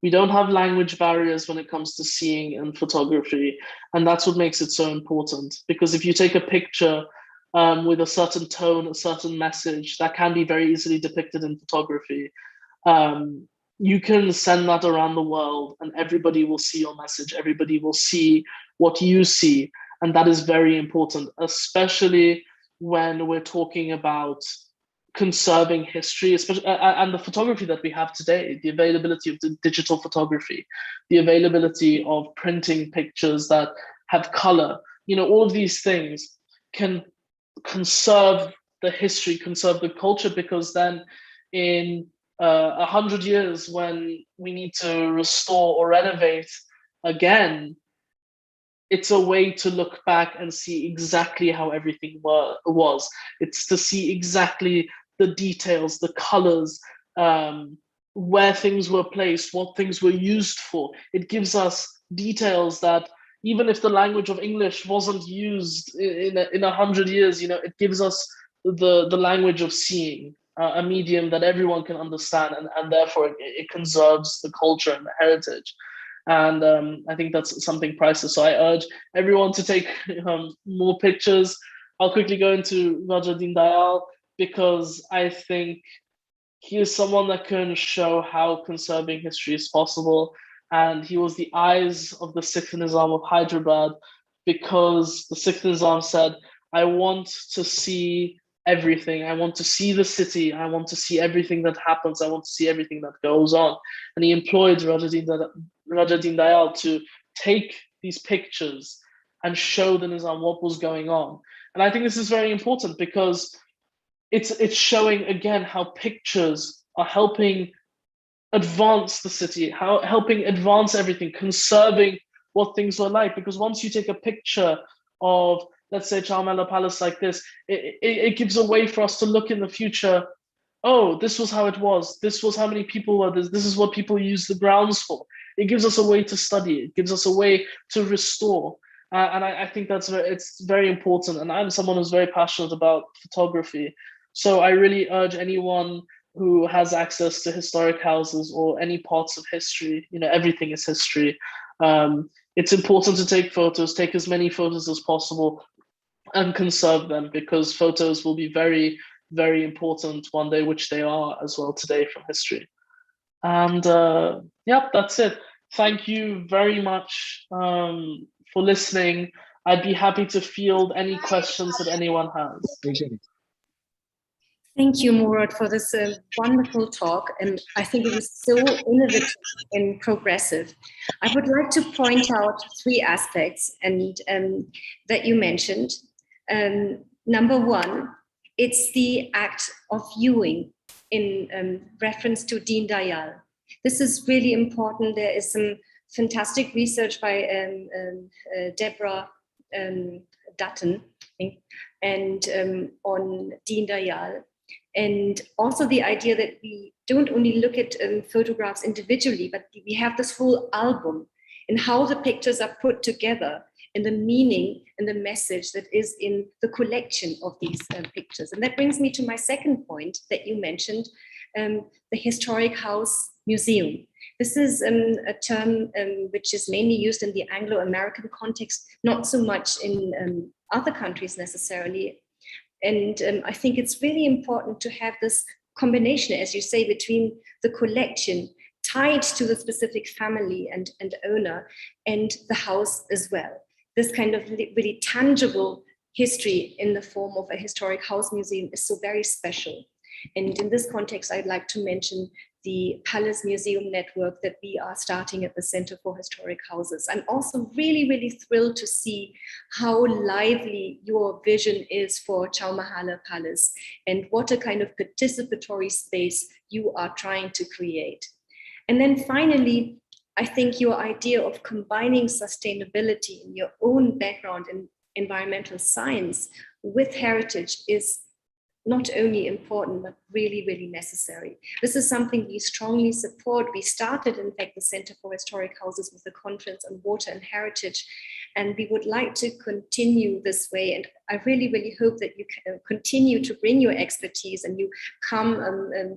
We don't have language barriers when it comes to seeing and photography, and that's what makes it so important. Because if you take a picture with a certain tone, a certain message, that can be very easily depicted in photography. You can send that around the world and everybody will see your message. Everybody will see what you see. And that is very important, especially when we're talking about conserving history, especially and the photography that we have today, the availability of the digital photography, the availability of printing pictures that have color, all of these things can conserve the history, conserve the culture, because then in 100 years, when we need to restore or renovate again, it's a way to look back and see exactly how everything was. It's to see exactly the details, the colors, where things were placed, what things were used for. It gives us details that even if the language of English wasn't used in 100 years, it gives us the language of seeing, a medium that everyone can understand, and therefore it conserves the culture and the heritage. And I think that's something priceless. So I urge everyone to take more pictures. I'll quickly go into Raja Deen Dayal, because I think he is someone that can show how conserving history is possible. And he was the eyes of the sixth Nizam of Hyderabad, because the sixth Nizam said, I want to see everything. I want to see the city. I want to see everything that happens. I want to see everything that goes on. And he employed Raja Deen Dayal to take these pictures and show the Nizam what was going on. And I think this is very important, because it's showing again how pictures are helping advance the city, helping advance everything, conserving what things were like. Because once you take a picture of, let's say, Chowmahalla Palace like this, it gives a way for us to look in the future. Oh, this was how it was. This was how many people were. This is what people use the grounds for. It gives us a way to study. It gives us a way to restore. And I think it's very important. And I'm someone who's very passionate about photography. So I really urge anyone who has access to historic houses or any parts of history, everything is history. It's important to take photos, take as many photos as possible, and conserve them, because photos will be very, very important one day, which they are as well today from history. And that's it. Thank you very much for listening. I'd be happy to field any questions that anyone has. Thank you, Murad, for this wonderful talk. And I think it was so innovative and progressive. I would like to point out 3 aspects that you mentioned. Number 1, it's the act of viewing in reference to Deen Dayal. This is really important. There is some fantastic research by Deborah Dutton, I think, and on Deen Dayal. And also the idea that we don't only look at photographs individually, but we have this whole album and how the pictures are put together and the meaning and the message that is in the collection of these pictures. And that brings me to my second point that you mentioned, the Historic House Museum. This is a term which is mainly used in the Anglo-American context, not so much in other countries necessarily. And I think it's really important to have this combination, as you say, between the collection tied to the specific family and owner and the house as well. This kind of really tangible history in the form of a historic house museum is so very special. And in this context, I'd like to mention the Palace Museum Network that we are starting at the Center for Historic Houses. I'm also really, really thrilled to see how lively your vision is for Chowmahalla Palace and what a kind of participatory space you are trying to create. And then finally, I think your idea of combining sustainability in your own background in environmental science with heritage is not only important, but really, really necessary. This is something we strongly support. We started, in fact, the Center for Historic Houses with a conference on water and heritage, and we would like to continue this way. And I really, really hope that you can continue to bring your expertise and you come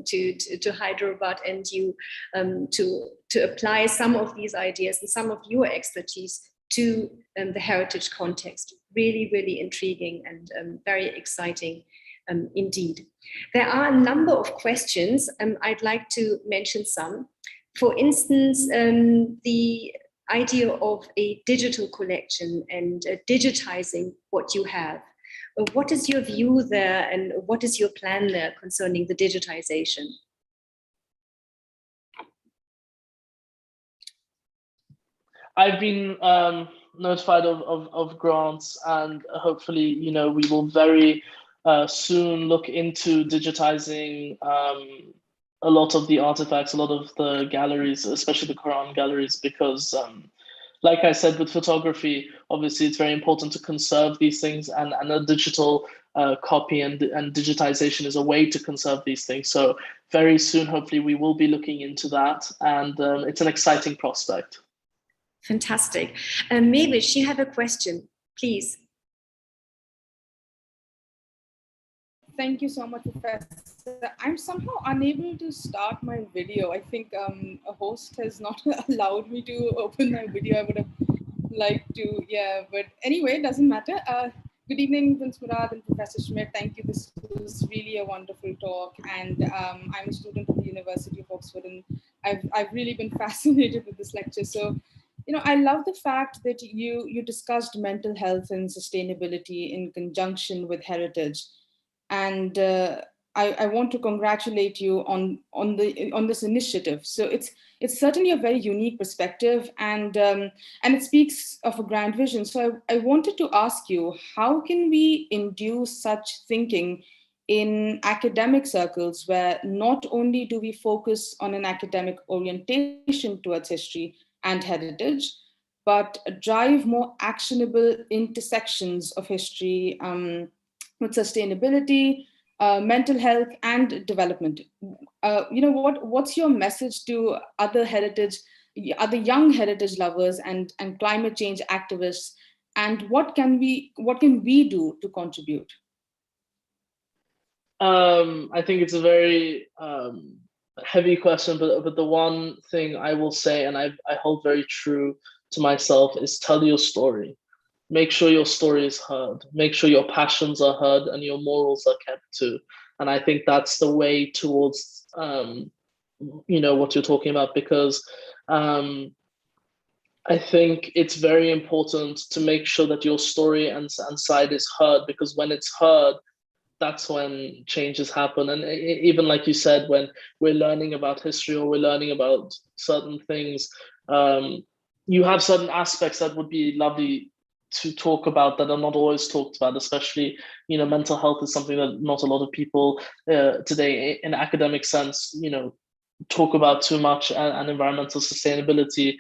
to Hyderabad and you to apply some of these ideas and some of your expertise to the heritage context. Really, really intriguing and very exciting. Indeed. There are a number of questions. I'd like to mention some. For instance, the idea of a digital collection and digitizing what you have. What is your view there and what is your plan there concerning the digitization? I've been notified of grants, and hopefully, you know, we will very soon look into digitizing a lot of the artifacts, a lot of the galleries, especially the Quran galleries, because like I said, with photography, obviously it's very important to conserve these things, and a digital copy and digitization is a way to conserve these things. So very soon, hopefully, we will be looking into that, and it's an exciting prospect. Fantastic. Mavish, you have a question, please. Thank you so much, Professor. I'm somehow unable to start my video. I think a host has not allowed me to open my video. I would have liked to, yeah, but anyway, it doesn't matter. Good evening, Prince Murad and Professor Schmidt. Thank you. This was really a wonderful talk. And I'm a student of the University of Oxford, and I've really been fascinated with this lecture. So, you know, I love the fact that you discussed mental health and sustainability in conjunction with heritage. And I want to congratulate you on this initiative. So it's certainly a very unique perspective, and it speaks of a grand vision. So I wanted to ask you, how can we induce such thinking in academic circles, where not only do we focus on an academic orientation towards history and heritage, but drive more actionable intersections of history with sustainability, mental health, and development. You know, what's your message to other young heritage lovers and climate change activists, and what can we do to contribute? I think it's a very heavy question, but the one thing I will say, and I hold very true to myself, is tell your story. Make sure your story is heard. Make sure your passions are heard and your morals are kept too. And I think that's the way towards, you know, what you're talking about, because I think it's very important to make sure that your story and side is heard, because when it's heard, that's when changes happen. And even like you said, when we're learning about history or we're learning about certain things, you have certain aspects that would be lovely to talk about that are not always talked about, especially, you know, mental health is something that not a lot of people today in academic sense, you know, talk about too much, and environmental sustainability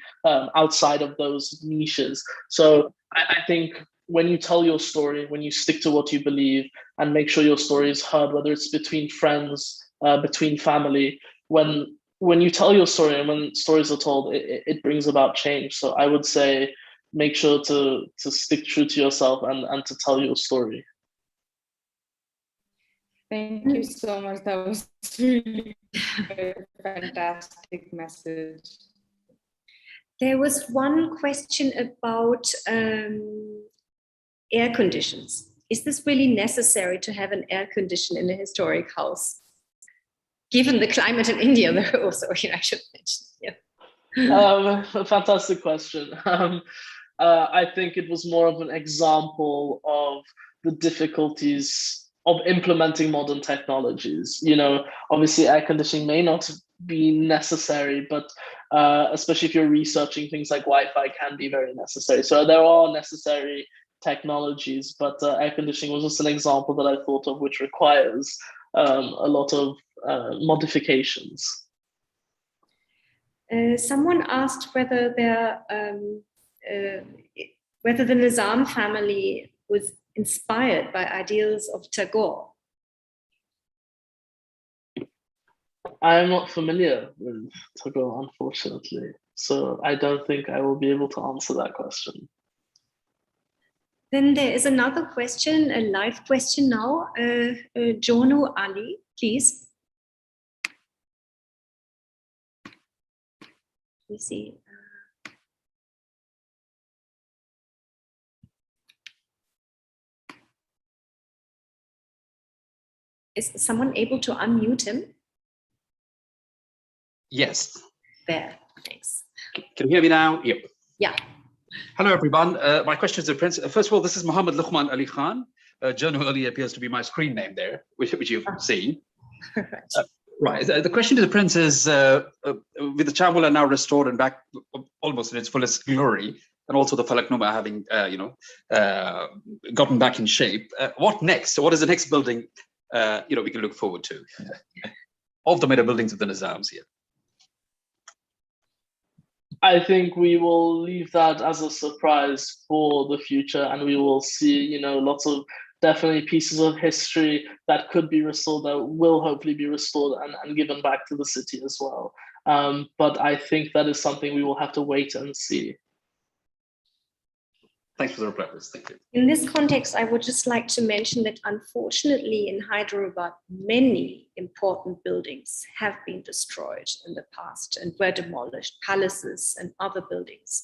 outside of those niches. So I think when you tell your story, when you stick to what you believe and make sure your story is heard, whether it's between friends, between family, when you tell your story and when stories are told, it brings about change. So I would say, make sure to stick true to yourself and to tell your story. Thank you so much. That was really a fantastic message. There was one question about air conditions. Is this really necessary to have an air condition in a historic house? Given the climate in India, though, also, you know, I should mention. Yeah. A fantastic question. I think it was more of an example of the difficulties of implementing modern technologies. You know, obviously air conditioning may not be necessary, but especially if you're researching things like Wi-Fi, can be very necessary. So there are necessary technologies, but air conditioning was just an example that I thought of, which requires a lot of modifications. Someone asked whether whether the Nizam family was inspired by ideals of Tagore. I'm not familiar with Togo, unfortunately, so I don't think I will be able to answer that question. Then there is another question, a live question now. Jono Ali, please. Let me see. Is someone able to unmute him? Yes. There, thanks. Can you hear me now? Yep. Yeah. Hello, everyone. My question is to Prince. First of all, this is Muhammad Luqman Ali Khan. Jono Ali appears to be my screen name there, which you've seen. Right. The question to the Prince is, with the Chowmahalla now restored and back almost in its fullest glory, and also the Falaknuma having, gotten back in shape, what next? What is the next building, we can look forward to of the meta buildings of the Nizams here? I think we will leave that as a surprise for the future, and we will see, lots of definitely pieces of history that could be restored, that will hopefully be restored and given back to the city as well. But I think that is something we will have to wait and see. Thanks for the reply, please. Thank you. In this context, I would just like to mention that unfortunately in Hyderabad, many important buildings have been destroyed in the past and were demolished, palaces and other buildings.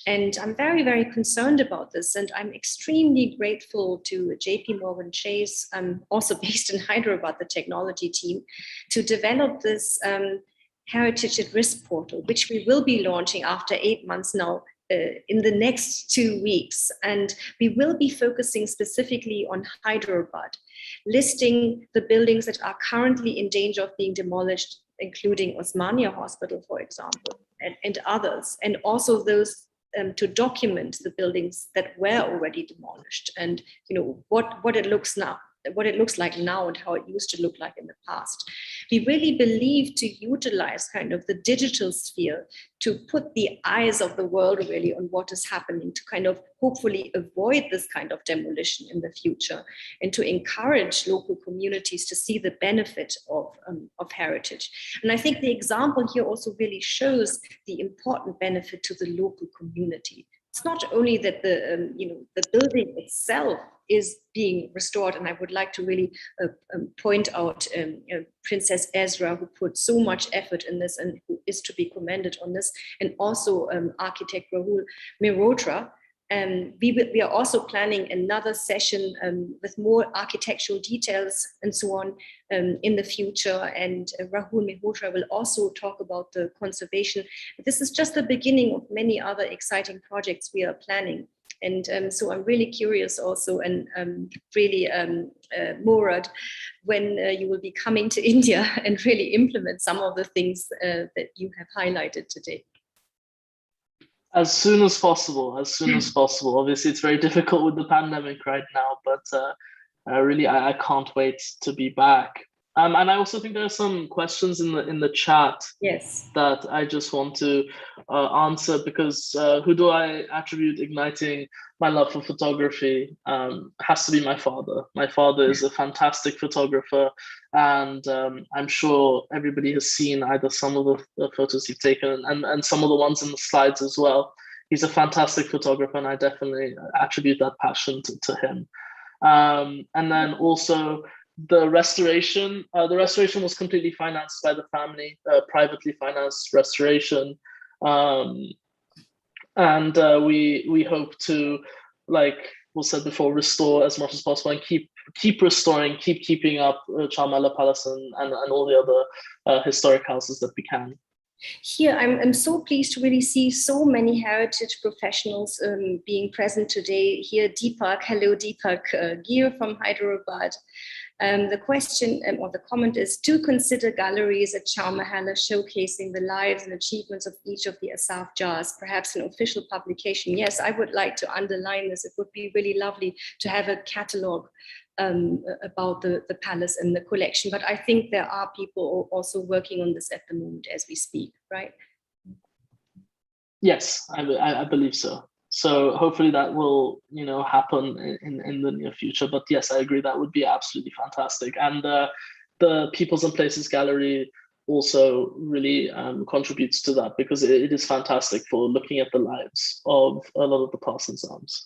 And I'm very, very concerned about this. And I'm extremely grateful to JP Morgan Chase, also based in Hyderabad, the technology team, to develop this Heritage at Risk portal, which we will be launching after 8 months now, in the next 2 weeks. And we will be focusing specifically on Hyderabad, listing the buildings that are currently in danger of being demolished, including Osmania Hospital, for example, and others, and also those to document the buildings that were already demolished, and what it looks like now and how it used to look like in the past. We really believe to utilize kind of the digital sphere to put the eyes of the world really on what is happening, to kind of hopefully avoid this kind of demolition in the future, and to encourage local communities to see the benefit of heritage. And I think the example here also really shows the important benefit to the local community. It's not only that the building itself is being restored, and I would like to really point out Princess Ezra, who put so much effort in this and who is to be commended on this, and also architect Rahul Mehrotra. We are also planning another session with more architectural details and so on in the future. And Rahul Mehrotra will also talk about the conservation. This is just the beginning of many other exciting projects we are planning. And so I'm really curious also, and really, Murad, when you will be coming to India and really implement some of the things that you have highlighted today. As soon as possible, Obviously, it's very difficult with the pandemic right now, but really, I can't wait to be back. And I also think there are some questions in the chat. Yes. That I just want to answer, because who do I attribute igniting my love for photography? Has to be my father. My father is a fantastic photographer, and I'm sure everybody has seen either some of the photos he's taken and some of the ones in the slides as well. He's a fantastic photographer, and I definitely attribute that passion to him. And then also, the restoration was completely financed by the family, privately financed restoration. And we hope to, like was said before, restore as much as possible and keep restoring, keeping up Chowmahalla Palace and all the other historic houses that we can. Here, I'm so pleased to really see so many heritage professionals being present today. Here, Deepak, hello Deepak, Gear from Hyderabad. The question or the comment is, to consider galleries at Chowmahalla showcasing the lives and achievements of each of the Asaf Jars, perhaps an official publication. Yes, I would like to underline this. It would be really lovely to have a catalogue about the palace and the collection. But I think there are people also working on this at the moment as we speak, right? Yes, I believe so. So hopefully that will, happen in the near future. But yes, I agree, that would be absolutely fantastic. And the Peoples and Places Gallery also really contributes to that, because it is fantastic for looking at the lives of a lot of the past Nizams.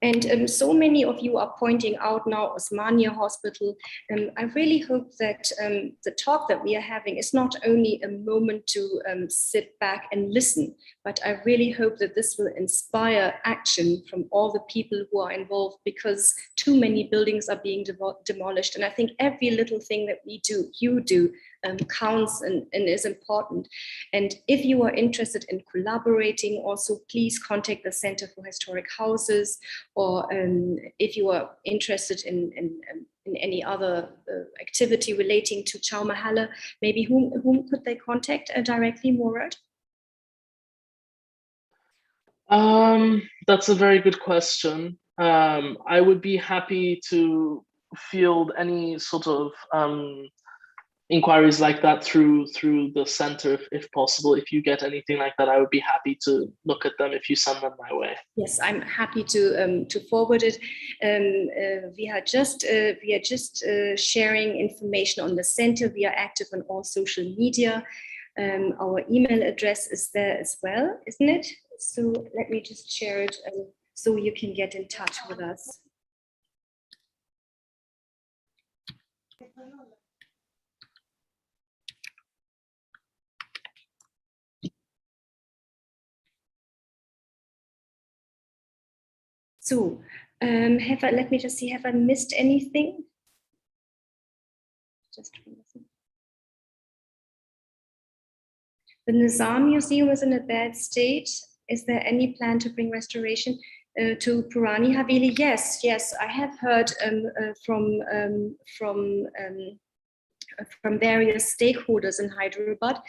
And so many of you are pointing out now Osmania Hospital. I really hope that the talk that we are having is not only a moment to sit back and listen, but I really hope that this will inspire action from all the people who are involved, because too many buildings are being demolished. And I think every little thing that we do, you do, counts and is important. And if you are interested in collaborating, also please contact the Center for Historic Houses, or if you are interested in any other activity relating to Chowmahalla, maybe whom could they contact directly, Murad? That's a very good question. I would be happy to field any sort of inquiries like that through the center, if possible. If you get anything like that, I would be happy to look at them if you send them my way. Yes, I'm happy to forward it. We are just sharing information on the center. We are active on all social media. Our email address is there as well, isn't it? So let me just share it so you can get in touch with us. So let me just see, have I missed anything? The Nizam Museum is in a bad state. Is there any plan to bring restoration to Purani Habili? Yes, I have heard from various stakeholders in Hyderabad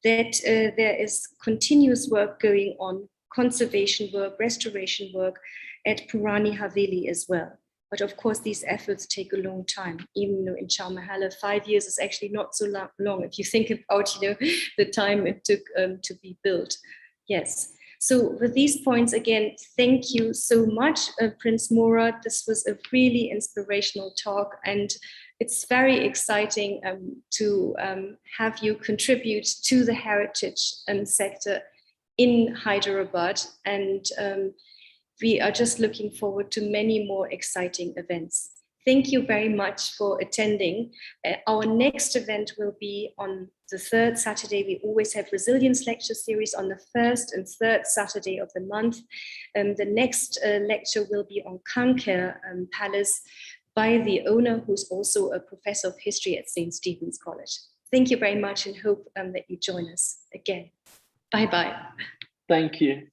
that there is continuous work going on, conservation work, restoration work at Purani Haveli as well. But of course, these efforts take a long time. Even though in Chowmahalla, 5 years is actually not so long if you think about the time it took to be built. Yes. So with these points, again, thank you so much, Prince Murad. This was a really inspirational talk, and it's very exciting to have you contribute to the heritage sector in Hyderabad. And we are just looking forward to many more exciting events. Thank you very much for attending. Our next event will be on the third Saturday. We always have resilience lecture series on the first and third Saturday of the month. The next lecture will be on Kanker Palace by the owner, who's also a professor of history at St. Stephen's College. Thank you very much, and hope that you join us again. Bye-bye. Thank you.